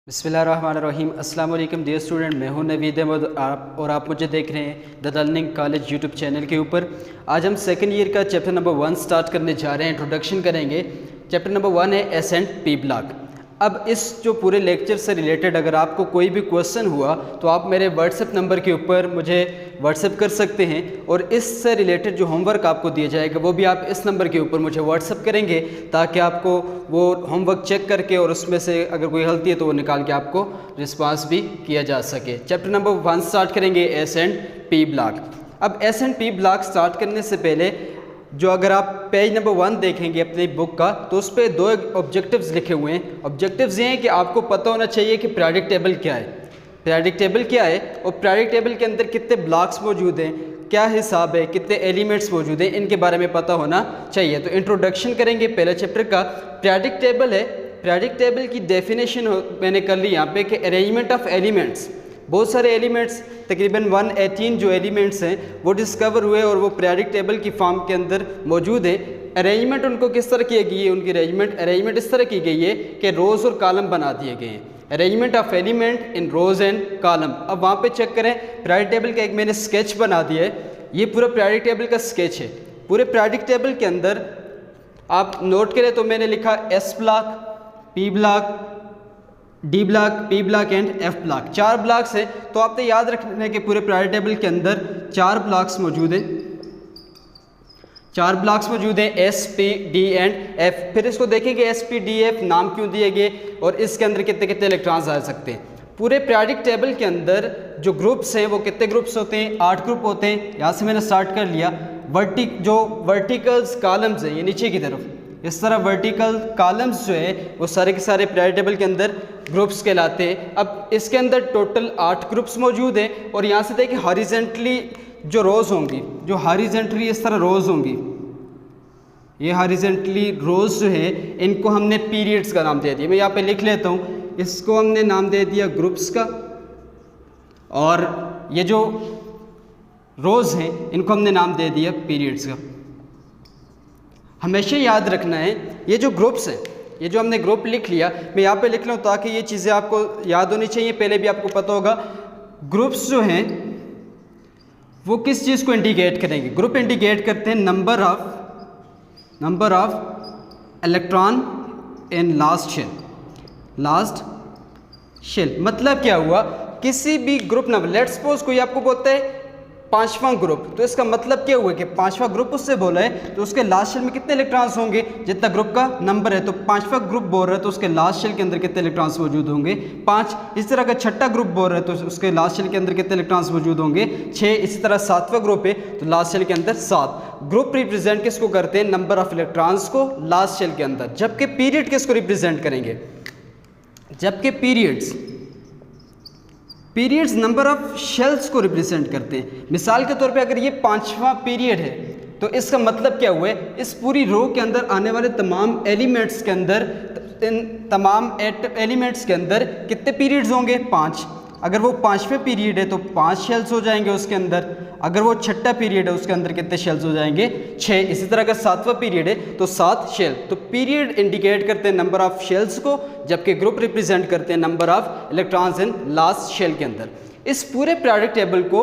बिस्मिल्लाहिर्रहमानिर्रहीम। अस्सलाम वालेकुम डियर स्टूडेंट, मैं हूं नवीद अहमद और आप मुझे देख रहे हैं the learning college YouTube channel के ऊपर। आज हम सेकंड ईयर का चैप्टर नंबर 1 स्टार्ट करने जा रहे हैं। इंट्रोडक्शन करेंगे। चैप्टर नंबर 1 है एस एंड पी ब्लॉक। अब इस जो पूरे लेक्चर से रिलेटेड अगर आपको कोई भी क्वेश्चन हुआ तो आप मेरे व्हाट्सएप नंबर के ऊपर मुझे व्हाट्सएप कर सकते हैं, और इससे रिलेटेड जो होमवर्क आपको दिया जाएगा वो भी आप इस नंबर के ऊपर मुझे व्हाट्सएप करेंगे, ताकि आपको वो होमवर्क चेक करके और उसमें से अगर कोई गलती है तो वो निकाल के आपको रिस्पांस भी किया जा सके। चैप्टर नंबर 1 स्टार्ट करेंगे, एस एंड पी ब्लॉक। अब S and P block start करने से पहले जो अगर आप पेज नंबर 1 देखेंगे अपनी बुक का, तो उस पर 2 ऑब्जेक्टिव्स लिखे हुए हैं। ऑब्जेक्टिव्स ये हैं कि आपको पता होना चाहिए कि पीरियोडिक टेबल क्या है, पीरियोडिक टेबल क्या है और पीरियोडिक टेबल के अंदर कितने ब्लॉक्स मौजूद हैं, क्या हिसाब है, कितने एलिमेंट्स मौजूद हैं, इनके बारे में पता होना चाहिए। तो इंट्रोडक्शन करेंगे पहले चैप्टर का। पीरियोडिक टेबल है, पीरियोडिक टेबल की डेफिनेशन मैंने कर ली यहाँ पे कि अरेंजमेंट ऑफ एलिमेंट्स। बहुत सारे एलिमेंट्स, तकरीबन 118 जो एलिमेंट्स हैं वो डिस्कवर हुए और वो पीरियोडिक टेबल की फॉर्म के अंदर मौजूद है। अरेंजमेंट उनको किस तरह की गई है, उनकी अरेंजमेंट इस तरह की गई है कि रोज़ और कॉलम बना दिए गए हैं। Arrangement of element in rows and column. अब वहाँ पे चेक करें, पीरियोडिक टेबल का एक मैंने स्केच बना दिया है। ये पूरा पीरियोडिक टेबल का स्केच है। पूरे पीरियोडिक टेबल के अंदर आप नोट करें तो मैंने लिखा S block, P block, D block, P block and F block. 4 blocks है। तो आपने याद रखना कि पूरे पीरियोडिक टेबल के अंदर 4 ब्लॉक्स मौजूद हैं। 4 ब्लॉक्स मौजूद हैं, S, P, D and F. फिर इसको देखेंगे एस, पी, डी, एफ नाम क्यों दिए गए और इसके अंदर कितने कितने इलेक्ट्रॉन्स आ सकते हैं। पूरे पीरियोडिक टेबल के अंदर जो ग्रुप्स हैं वो कितने ग्रुप्स होते हैं, 8 ग्रुप होते हैं। यहाँ से मैंने स्टार्ट कर लिया। जो वर्टिकल्स कॉलम्स हैं ये नीचे की तरफ, इस तरह वर्टिकल कॉलम्स जो है वो सारे के सारे पीरियोडिक टेबल के अंदर ग्रुप्स कहलाते हैं। अब इसके अंदर टोटल 8 ग्रुप्स मौजूद हैं। और यहाँ से देखिए हॉरिजेंटली जो रोज़ होंगी, जो हॉरिजेंटली इस तरह रोज़ होंगी, ये हॉरिजेंटली रोज़ जो है इनको हमने पीरियड्स का नाम दे दिया। मैं यहाँ पे लिख लेता हूँ, इसको हमने नाम दे दिया ग्रुप्स का, और ये जो रोज़ हैं इनको हमने नाम दे दिया पीरियड्स का। हमेशा याद रखना है ये जो ग्रुप्स हैं, ये जो हमने ग्रुप लिख लिया, मैं यहाँ पे लिख लूँ ताकि ये चीज़ें आपको याद होनी चाहिए। पहले भी आपको पता होगा ग्रुप्स जो हैं वो किस चीज़ को इंडिकेट करेंगे। ग्रुप इंडिकेट करते हैं number of electron in last shell. मतलब क्या हुआ, किसी भी ग्रुप नंबर, लेट्स सपोज कोई आपको बोलता है 5वां ग्रुप, तो इसका मतलब क्या हुआ कि 5वां ग्रुप उससे बोला है तो उसके लास्ट शेल में कितने इलेक्ट्रॉन्स होंगे, जितना ग्रुप का नंबर है। तो 5वां ग्रुप बोल रहा है तो उसके लास्ट शेल के अंदर कितने इलेक्ट्रॉन्स मौजूद होंगे, 5। इस तरह का 6ठा ग्रुप बोल रहा है तो उसके लास्ट शेल के अंदर कितने इलेक्ट्रॉन्स मौजूद होंगे, 6। इसी तरह 7वां ग्रुप है तो लास्ट शेल के अंदर 7। ग्रुप रिप्रेजेंट किसको करते हैं, नंबर ऑफ इलेक्ट्रॉन्स को लास्ट शेल के अंदर। जबकि पीरियड किसको रिप्रेजेंट करेंगे, जबकि पीरियड्स नंबर ऑफ शेल्स को रिप्रेजेंट करते हैं। मिसाल के तौर पे अगर ये 5वां पीरियड है तो इसका मतलब क्या हुआ है, इस पूरी रो के अंदर आने वाले तमाम एलिमेंट्स के अंदर, इन तमाम एलिमेंट्स के अंदर कितने पीरियड्स होंगे, 5। अगर वो 5वें पीरियड है तो 5 शेल्स हो जाएंगे उसके अंदर। अगर वो 6ठा पीरियड है उसके अंदर कितने शेल्स हो जाएंगे, 6। इसी तरह का 7वां पीरियड है तो 7 शेल। तो पीरियड इंडिकेट करते हैं नंबर ऑफ शेल्स को, जबकि ग्रुप रिप्रेजेंट करते हैं number of electrons in last shell के अंदर। इस पूरे पीरियोडिक टेबल को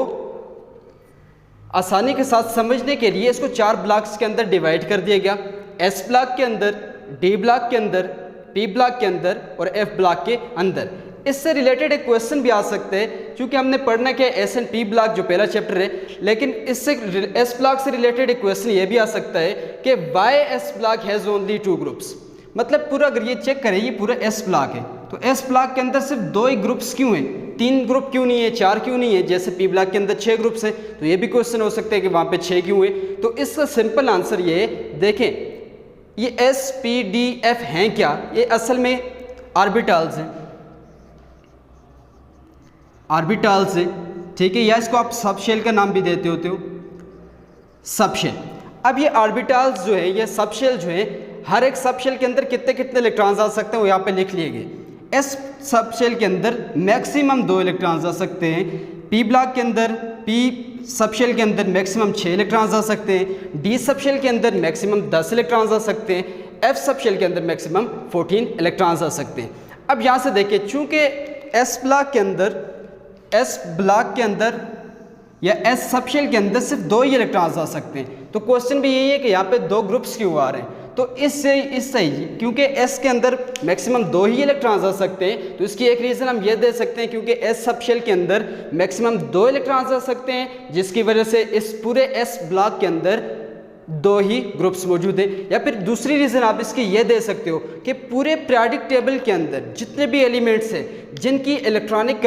आसानी के साथ समझने के लिए इसको 4 ब्लॉक्स के अंदर डिवाइड कर दिया गया। एस ब्लॉक के अंदर, डी ब्लॉक के अंदर, पी ब्लॉक के अंदर और एफ ब्लॉक के अंदर। इससे रिलेटेड एक क्वेश्चन भी आ सकते हैं, क्योंकि हमने पढ़ना क्या है, एस एंड पी ब्लॉक जो पहला चैप्टर है, लेकिन इससे एस ब्लॉक से रिलेटेड एक क्वेश्चन ये भी आ सकता है कि why s block has only 2 groups. मतलब पूरा अगर ये चेक करें, ये पूरा एस ब्लॉक है तो एस ब्लॉक के अंदर सिर्फ 2 ही ग्रुप्स क्यों हैं, 3 ग्रुप क्यों नहीं है, 4 क्यों नहीं है, जैसे पी ब्लॉक के अंदर 6 ग्रुप्स हैं। तो ये भी क्वेश्चन हो सकता है कि वहाँ पे 6 क्यों है। तो इसका सिंपल आंसर ये है, देखें ये एस, पी, डी, एफ हैं क्या, ये असल में ऑर्बिटल्स हैं, ऑर्बिटल्स है, ठीक है, या इसको आप सब शेल का नाम भी देते होते हो, सब शेल। अब ये ऑर्बिटल्स जो है, ये सब शेल जो है, हर एक सब शेल के अंदर कितने कितने इलेक्ट्रॉन्स आ सकते हैं वो यहाँ पे लिख लिए गए। एस सब शेल के अंदर मैक्सिमम 2 इलेक्ट्रॉन्स आ सकते हैं। पी ब्लॉक के अंदर, पी सब शेल के अंदर मैक्सिमम 6 इलेक्ट्रॉन्स आ सकते हैं। डी सब शेल के अंदर मैक्सिमम 10 इलेक्ट्रॉन्स आ सकते हैं। एफ सब शेल के अंदर मैक्सिमम 14 इलेक्ट्रॉन्स आ सकते हैं। अब यहाँ से देखिए, चूंकि एस ब्लॉक के अंदर या एस सबशेल के अंदर सिर्फ 2 ही इलेक्ट्रॉन्स आ सकते हैं, तो क्वेश्चन भी यही है कि यहाँ पे 2 ग्रुप्स क्यों आ रहे हैं। तो इससे क्योंकि एस के अंदर मैक्सिमम 2 ही इलेक्ट्रॉन्स आ सकते हैं, तो इसकी एक रीज़न हम ये दे सकते हैं क्योंकि एस सबशेल के अंदर मैक्सिमम 2 इलेक्ट्रॉन्स आ सकते हैं, जिसकी वजह से इस पूरे एस ब्लॉक के अंदर 2 ही ग्रुप्स मौजूद हैं। या फिर दूसरी रीज़न आप इसकी ये दे सकते हो कि पूरे पीरियोडिक टेबल के अंदर जितने भी एलिमेंट्स हैं जिनकी इलेक्ट्रॉनिक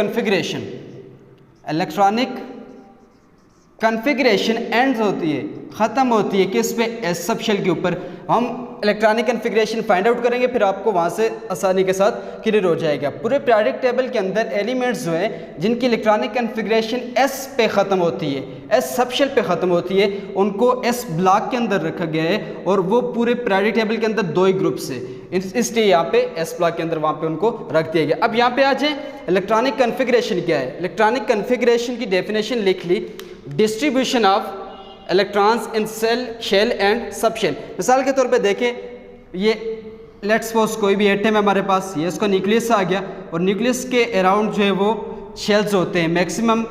कन्फिग्रेशन एंड होती है, ख़त्म होती है किस पे, एस सबशेल के ऊपर। हम इलेक्ट्रॉनिक कन्फिग्रेशन फाइंड आउट करेंगे, फिर आपको वहाँ से आसानी के साथ क्लियर हो जाएगा। पूरे पीरियोडिक टेबल के अंदर एलिमेंट्स जो हैं जिनकी इलेक्ट्रॉनिक कन्फिग्रेशन एस पे ख़त्म होती है, एस सबशेल पे ख़त्म होती है, उनको एस ब्लॉक के अंदर रखा गया है और वो पूरे पीरियोडिक टेबल के अंदर 2 ही ग्रुप्स है, इसलिए यहाँ पे एस ब्लॉक के अंदर वहाँ पे उनको रख दिया गया। अब यहाँ पे आ जाए, इलेक्ट्रॉनिक कन्फिग्रेशन क्या है। इलेक्ट्रॉनिक कन्फिग्रेशन की डेफिनेशन लिख ली, distribution of electrons in shell and subshell. मिसाल के तौर पे देखें, ये लेट्स सपोज कोई भी एटम है हमारे पास, ये इसका न्यूक्लियस आ गया और न्यूक्लियस के अराउंड जो है वो शेल्स होते हैं, मैक्सिमम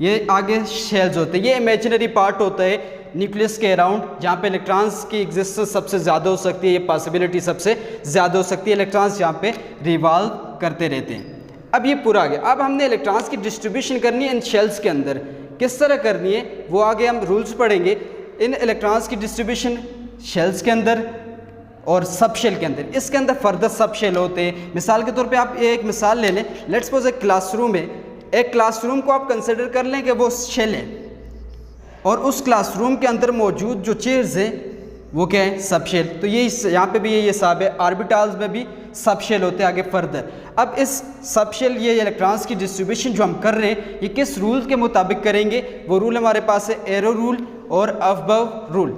ये आगे शेल्स होते हैं। ये इमेजिनरी पार्ट होता है न्यूक्लियस के अराउंड, जहाँ पे इलेक्ट्रॉन्स की एग्जिस्टेंस सबसे ज़्यादा हो सकती है, ये पॉसिबिलिटी सबसे ज़्यादा हो सकती है, इलेक्ट्रॉन्स यहाँ पे रिवॉल्व करते रहते हैं। अब ये पूरा आ गया। अब हमने इलेक्ट्रॉन्स की डिस्ट्रीब्यूशन करनी है इन शेल्स के अंदर, किस तरह करनी है वो आगे हम रूल्स पढ़ेंगे। इन इलेक्ट्रॉन्स की डिस्ट्रीब्यूशन शेल्स के अंदर और सबशेल के अंदर, इसके अंदर फर्दर सबशेल होते हैं। मिसाल के तौर पे आप एक मिसाल ले लें, लेट्स सपोज एक क्लासरूम है, एक क्लासरूम को आप कंसिडर कर लें कि वो शेल है और उस क्लासरूम के अंदर मौजूद जो चेयर्स हैं वो क्या है, सबशेल। तो ये यहाँ पे भी ये हिसाब है, ऑर्बिटल्स में भी सबशेल होते हैं आगे फर्दर। अब इस सबशेल ये इलेक्ट्रॉन्स की डिस्ट्रीब्यूशन जो हम कर रहे हैं ये किस रूल के मुताबिक करेंगे, वो रूल हमारे पास है एरो रूल और अबव रूल।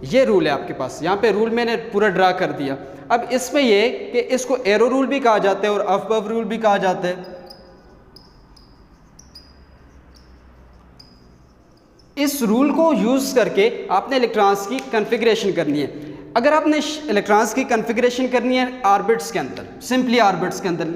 ये रूल है आपके पास, यहाँ पे रूल मैंने पूरा ड्रा कर दिया। अब इसमें ये कि इसको एरो रूल भी कहा जाता है और अबव रूल भी कहा जाता है। इस रूल को यूज़ करके आपने इलेक्ट्रॉन्स की कन्फिग्रेशन करनी है। अगर आपने इलेक्ट्रॉन्स की कन्फिग्रेशन करनी है ऑर्बिट्स के अंदर, सिंपली ऑर्बिट्स के अंदर,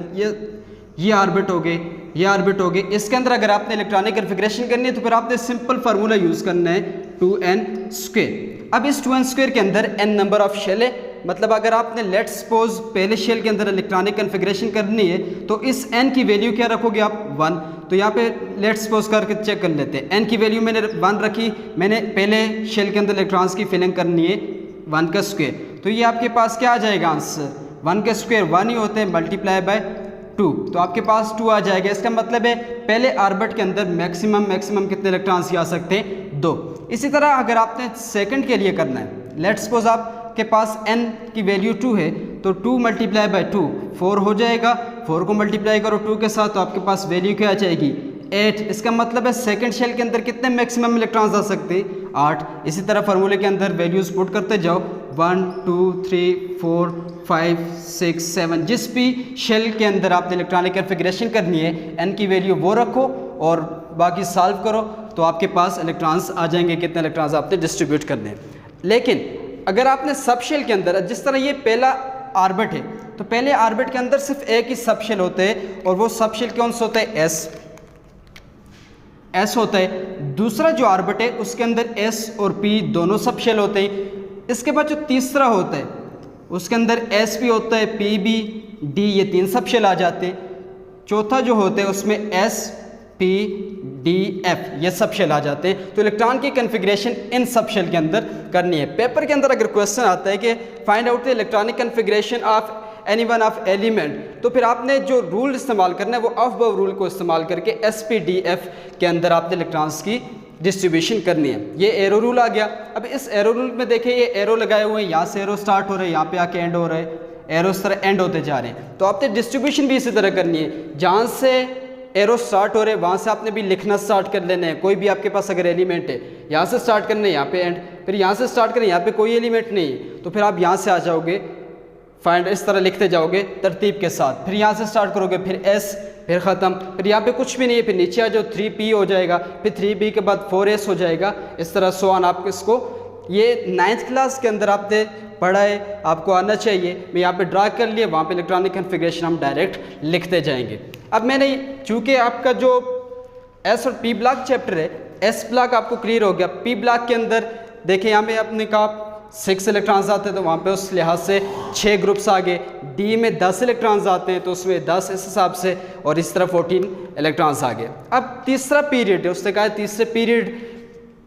ये ऑर्बिट हो गए, ये ऑर्बिट हो गए, इसके अंदर अगर आपने इलेक्ट्रॉनिक कन्फिग्रेशन करनी है तो फिर आपने सिंपल फार्मूला यूज़ करना है 2n²। अब इस 2n² के अंदर n नंबर ऑफ शेल है, मतलब अगर आपने लेट्स सपोज पहले शेल के अंदर इलेक्ट्रॉनिक कन्फिग्रेशन करनी है तो इस n की वैल्यू क्या रखोगे आप, 1। तो यहाँ पे लेट्स सपोज करके चेक कर लेते हैं, n की वैल्यू मैंने 1 रखी, मैंने पहले शेल के अंदर इलेक्ट्रॉन्स की फिलिंग करनी है 1 का स्क्वायर, तो ये आपके पास क्या आ जाएगा आंसर, 1 का स्क्वायर 1 ही होते हैं, मल्टीप्लाई बाय 2, तो आपके पास 2 आ जाएगा। इसका मतलब है पहले ऑर्बिट के अंदर मैक्सिमम कितने इलेक्ट्रॉन्स आ सकते हैं, 2। इसी तरह अगर आपने सेकंड के लिए करना है, लेट्स सपोज आपके पास n की वैल्यू 2 है तो 2 मल्टीप्लाई बाय 2 4 हो जाएगा, 4 को मल्टीप्लाई करो 2 के साथ तो आपके पास वैल्यू क्या आ जाएगी, 8। इसका मतलब है सेकंड शेल के अंदर कितने मैक्सिमम इलेक्ट्रॉन्स आ सकते हैं, 8। इसी तरह फार्मूले के अंदर वैल्यूज पुट करते जाओ, 1 2 3 4 5 6 7, जिस भी शेल के अंदर आपने इलेक्ट्रॉनिक कन्फिग्रेशन करनी है n की वैल्यू वो रखो और बाकी सॉल्व करो तो आपके पास इलेक्ट्रॉन्स आ जाएंगे, कितने इलेक्ट्रॉन्स आपने डिस्ट्रीब्यूट करने हैं। लेकिन अगर आपने सबशेल के अंदर, जिस तरह ये पहला ऑर्बिट है तो पहले ऑर्बिट के अंदर सिर्फ एक ही सबशेल होते हैं और वो सबशेल कौन सा होता है, एस होता है। दूसरा जो ऑर्बिट है उसके अंदर एस और पी दोनों सबशेल होते हैं। इसके बाद जो तीसरा होता है उसके अंदर एस भी होता है, पी भी, डी, ये 3 सबशेल आ जाते हैं। चौथा जो होता है उसमें एस पी डी एफ ये सबशेल आ जाते हैं। तो इलेक्ट्रॉन की कन्फिग्रेशन इन सबशेल के अंदर करनी है। पेपर के अंदर अगर क्वेश्चन आता है कि find out the electronic configuration of any one of element, तो फिर आपने जो रूल इस्तेमाल करना है वो अबव रूल को इस्तेमाल करके एस पी डी एफ के अंदर आपने इलेक्ट्रॉन्स की डिस्ट्रीब्यूशन करनी है। ये एरो रूल आ गया। अब इस एरो रूल में देखिए ये एरो लगाए हुए हैं, यहाँ से एरो स्टार्ट हो रहे हैं, यहाँ पे आके एंड हो रहे हैं, एरो इस तरह एंड होते जा रहे हैं। तो आपने डिस्ट्रीब्यूशन भी इसी तरह करनी है, जहाँ से एरो स्टार्ट हो रहे हैं वहाँ से आपने भी लिखना स्टार्ट कर लेना है। कोई भी आपके पास अगर एलिमेंट है यहाँ से स्टार्ट करना है, यहाँ पे एंड, फिर यहाँ से स्टार्ट करें, यहाँ पे कोई एलिमेंट नहीं है तो फिर आप यहाँ से आ जाओगे, फाइंड इस तरह लिखते जाओगे तरतीब के साथ, फिर यहाँ से स्टार्ट करोगे, फिर एस, फिर ख़त्म, फिर यहाँ पे कुछ भी नहीं है, फिर नीचे आ जाओ 3p हो जाएगा, फिर 3b के बाद 4s हो जाएगा, इस तरह सो ऑन। आप इसको ये 9th क्लास के अंदर आपने पढ़ा है, आपको आना चाहिए। मैं यहाँ पे ड्रा कर लिए, वहाँ पे इलेक्ट्रॉनिक कॉन्फ़िगरेशन हम डायरेक्ट लिखते जाएंगे। अब मैंने चूँकि आपका जो एस और पी ब्लॉक चैप्टर है, एस ब्लॉक आपको क्लियर हो गया। पी ब्लॉक के अंदर देखिए यहाँ पे आपने कहा 6 इलेक्ट्रॉन्स आते हैं तो वहाँ पे उस लिहाज से 6 ग्रुप्स आ गए। डी में 10 इलेक्ट्रॉन्स आते हैं तो उसमें 10 इस हिसाब से, और इस तरह 14 इलेक्ट्रॉन्स आ गए। अब तीसरा पीरियड है, उसने कहा तीसरे पीरियड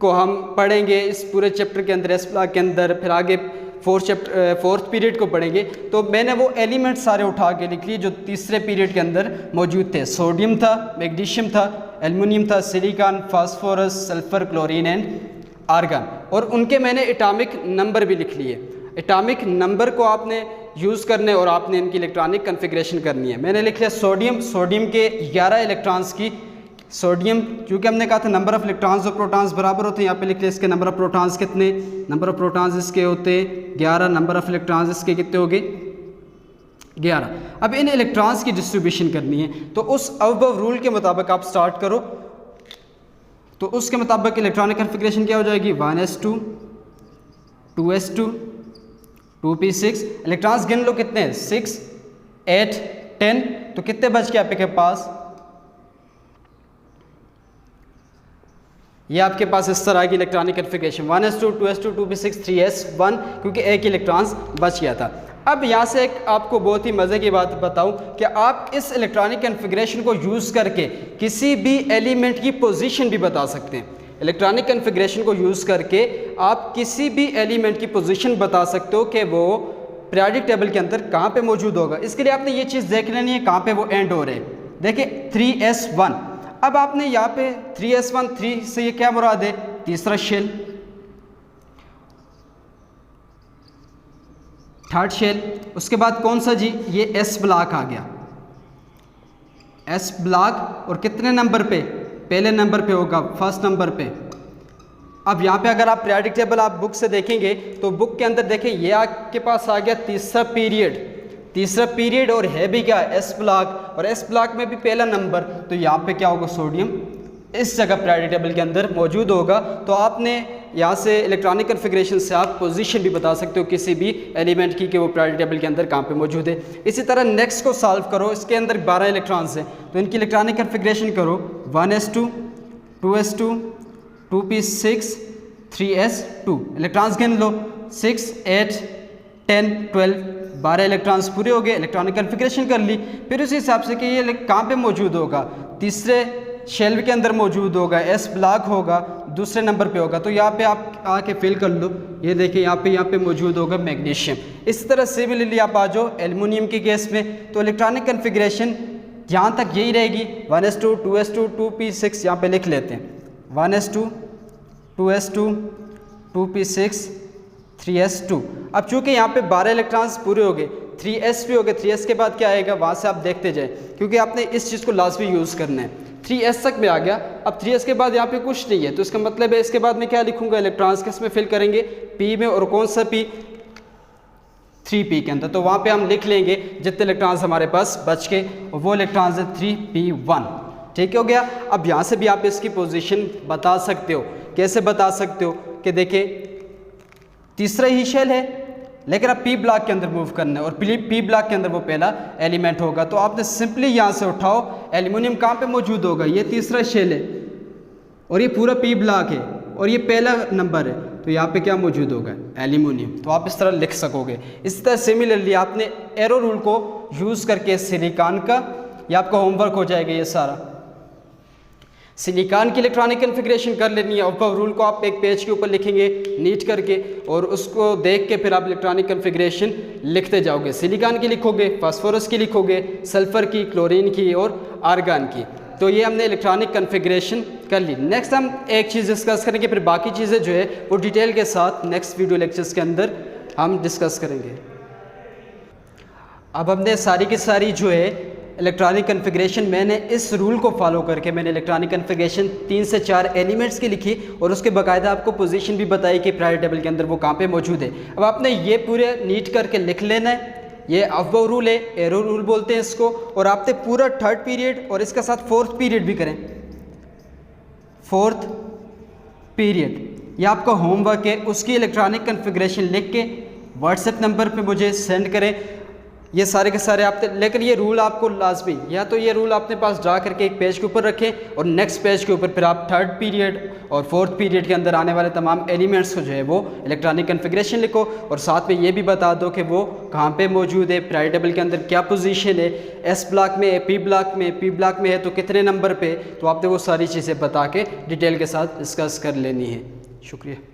को हम पढ़ेंगे इस पूरे चैप्टर के अंदर, एस ब्लॉक के अंदर, फिर आगे फोर्थ पीरियड को पढ़ेंगे। तो मैंने वो एलिमेंट सारे उठा के लिख लिए जो तीसरे पीरियड के अंदर मौजूद थे। सोडियम था, मैग्नीशियम था, एल्युमिनियम था, silicon, phosphorus, sulphur, chlorine and argon, और उनके मैंने एटॉमिक नंबर भी लिख लिए। एटॉमिक नंबर को आपने यूज़ करने और आपने इनकी इलेक्ट्रॉनिक कॉन्फ़िगरेशन करनी है। मैंने लिख लिया सोडियम, सोडियम के 11 इलेक्ट्रॉन्स की, सोडियम क्योंकि हमने कहा था नंबर ऑफ़ इलेक्ट्रॉन्स और प्रोटॉन्स बराबर होते हैं, यहाँ पे लिख लिया इसके नंबर ऑफ़ प्रोटॉन्स कितने, नंबर ऑफ़ प्रोटॉन्स इसके होते 11, नंबर ऑफ़ इलेक्ट्रॉन्स इसके कितने हो गए 11। अब इन इलेक्ट्रॉन्स की डिस्ट्रीब्यूशन करनी है, तो उस अबव रूल के मुताबिक आप स्टार्ट करो। तो उसके मुताबिक इलेक्ट्रॉनिक कॉन्फ़िगरेशन क्या हो जाएगी, 1s2, 2s2, 2p6। इलेक्ट्रॉन्स गिन लो कितने हैं, 6, 8, 10, तो कितने बच गए आपके पास, ये आपके पास इस तरह की electronic configuration 1s2, 2s2, 2p6, 3s1, क्योंकि एक इलेक्ट्रॉन्स बच गया था। अब यहाँ से एक आपको बहुत ही मज़े की बात बताऊँ कि आप इस इलेक्ट्रॉनिक कॉन्फ़िगरेशन को यूज़ करके किसी भी एलिमेंट की पोजीशन भी बता सकते हैं। इलेक्ट्रॉनिक कॉन्फ़िगरेशन को यूज़ करके आप किसी भी एलिमेंट की पोजीशन बता सकते हो कि वो पीरियोडिक टेबल के अंदर कहाँ पे मौजूद होगा। इसके लिए आपने ये चीज़ देख लेनी है कहाँ पे वो एंड हो रहे हैं। देखिए 3s1, अब आपने यहाँ पे 3s1, 3 से ये क्या मुराद है, तीसरा शेल, थर्ड शेल। उसके बाद कौन सा जी, ये एस ब्लॉक आ गया, एस ब्लॉक, और कितने नंबर पे, पहले नंबर पे होगा, फर्स्ट नंबर पे। अब यहाँ पे अगर आप पीरियोडिक टेबल आप बुक से देखेंगे तो बुक के अंदर देखें ये आपके पास आ गया तीसरा पीरियड, और है भी क्या, एस ब्लॉक, और एस ब्लॉक में भी पहला नंबर, तो यहाँ पे क्या होगा, सोडियम इस जगह पीरियोडिक टेबल के अंदर मौजूद होगा। तो आपने यहाँ से इलेक्ट्रॉनिक कॉन्फ़िगरेशन से आप पोजीशन भी बता सकते हो किसी भी एलिमेंट की कि वो पीरियोडिक टेबल के अंदर कहाँ पे मौजूद है। इसी तरह नेक्स्ट को सॉल्व करो, इसके अंदर 12 इलेक्ट्रॉन्स हैं, तो इनकी इलेक्ट्रॉनिक कॉन्फ़िगरेशन करो 1s2, 2s2, 2p6, 3s2। Electrons गिन लो 6, 8, 10, 12, 12 इलेक्ट्रॉन्स पूरे हो गए। इलेक्ट्रॉनिक कॉन्फ़िगरेशन कर ली, फिर उसी हिसाब से कि ये कहाँ पे मौजूद होगा, तीसरे शेल के अंदर मौजूद होगा, एस ब्लॉक होगा, दूसरे नंबर पे होगा, तो यहाँ पे आप आके फिल कर लो। ये देखिए यहाँ पे मौजूद होगा मैग्नीशियम। इस तरह सिमिलरली आप आ जाओ एल्युमिनियम के केस में, तो इलेक्ट्रॉनिक कॉन्फ़िगरेशन यहाँ तक यही रहेगी, 1s2, 2s2, 2p6 यहाँ पे लिख लेते हैं, 1s2, 2s2, 2p6, 3s2। अब चूँकि यहाँ पे 12 इलेक्ट्रॉन्स पूरे हो गए, 3s भी हो गए, 3s के बाद क्या आएगा वहाँ से आप देखते जाए, क्योंकि आपने इस चीज़ को लाजमी यूज़ करना है। 3s तक में आ गया, अब 3s के बाद यहाँ पे कुछ नहीं है, तो इसका मतलब है इसके बाद में क्या लिखूंगा, इलेक्ट्रॉन्स किस में फिल करेंगे, p में, और कौन सा p, 3p के अंदर, तो वहाँ पे हम लिख लेंगे जितने इलेक्ट्रॉन्स हमारे पास बच के, और वो इलेक्ट्रॉन्स है 3p1। ठीक हो गया। अब यहाँ से भी आप इसकी पोजीशन बता सकते हो। कैसे बता सकते हो कि देखिए तीसरा ही शेल है, लेकिन अब पी ब्लॉक के अंदर मूव करना है, और पी ब्लॉक के अंदर वो पहला एलिमेंट होगा, तो आपने सिंपली यहाँ से उठाओ, एल्युमिनियम कहाँ पे मौजूद होगा, ये तीसरा शेल है, और ये पूरा पी ब्लॉक है, और ये पहला नंबर है, तो यहाँ पे क्या मौजूद होगा, एल्युमिनियम। तो आप इस तरह लिख सकोगे। इस तरह सिमिलरली आपने एरो रूल को यूज़ करके सिलिकॉन का, ये आपका होमवर्क हो जाएगा, ये सारा सिलिकॉन की इलेक्ट्रॉनिक कॉन्फ़िगरेशन कर लेनी है। और रूल को आप एक पेज के ऊपर लिखेंगे नीट करके, और उसको देख के फिर आप इलेक्ट्रॉनिक कॉन्फ़िगरेशन लिखते जाओगे। सिलिकॉन की लिखोगे, फास्फोरस की लिखोगे, सल्फ़र की, क्लोरीन की और आर्गन की। तो ये हमने इलेक्ट्रॉनिक कॉन्फ़िगरेशन कर ली। नेक्स्ट हम एक चीज़ डिस्कस करेंगे, फिर बाकी चीज़ें जो है वो डिटेल के साथ नेक्स्ट वीडियो लेक्चर्स के अंदर हम डिस्कस करेंगे। अब हमने सारी की सारी जो है इलेक्ट्रॉनिक कॉन्फ़िगरेशन, मैंने इस रूल को फॉलो करके मैंने इलेक्ट्रॉनिक कॉन्फ़िगरेशन 3 से 4 एलिमेंट्स की लिखी, और उसके बाकायदा आपको पोजीशन भी बताई कि पीरियोडिक टेबल के अंदर वो कहाँ पे मौजूद है। अब आपने ये पूरे नीट करके लिख लेना है। ये अफबो रूल है, एरो रूल बोलते हैं इसको, और आपने पूरा थर्ड पीरियड और इसके साथ फोर्थ पीरियड भी करें। फोर्थ पीरियड ये आपका होमवर्क है, उसकी इलेक्ट्रॉनिक कॉन्फ़िगरेशन लिख के व्हाट्सएप नंबर पे मुझे सेंड करें। ये सारे के सारे आप, लेकिन ये रूल आपको लाजमी, या तो ये रूल अपने पास ड्रा करके एक पेज के ऊपर रखें और नेक्स्ट पेज के ऊपर फिर आप थर्ड पीरियड और फोर्थ पीरियड के अंदर आने वाले तमाम एलिमेंट्स को जो है वो इलेक्ट्रॉनिक कन्फिग्रेशन लिखो, और साथ में ये भी बता दो कि वो कहाँ पे मौजूद है, प्रायोरिटी टेबल के अंदर क्या पोजीशन है, एस ब्लॉक में है, पी ब्लॉक में है तो कितने नंबर पे, तो आपने वो सारी चीज़ें बता के डिटेल के साथ डिस्कस कर लेनी है। शुक्रिया।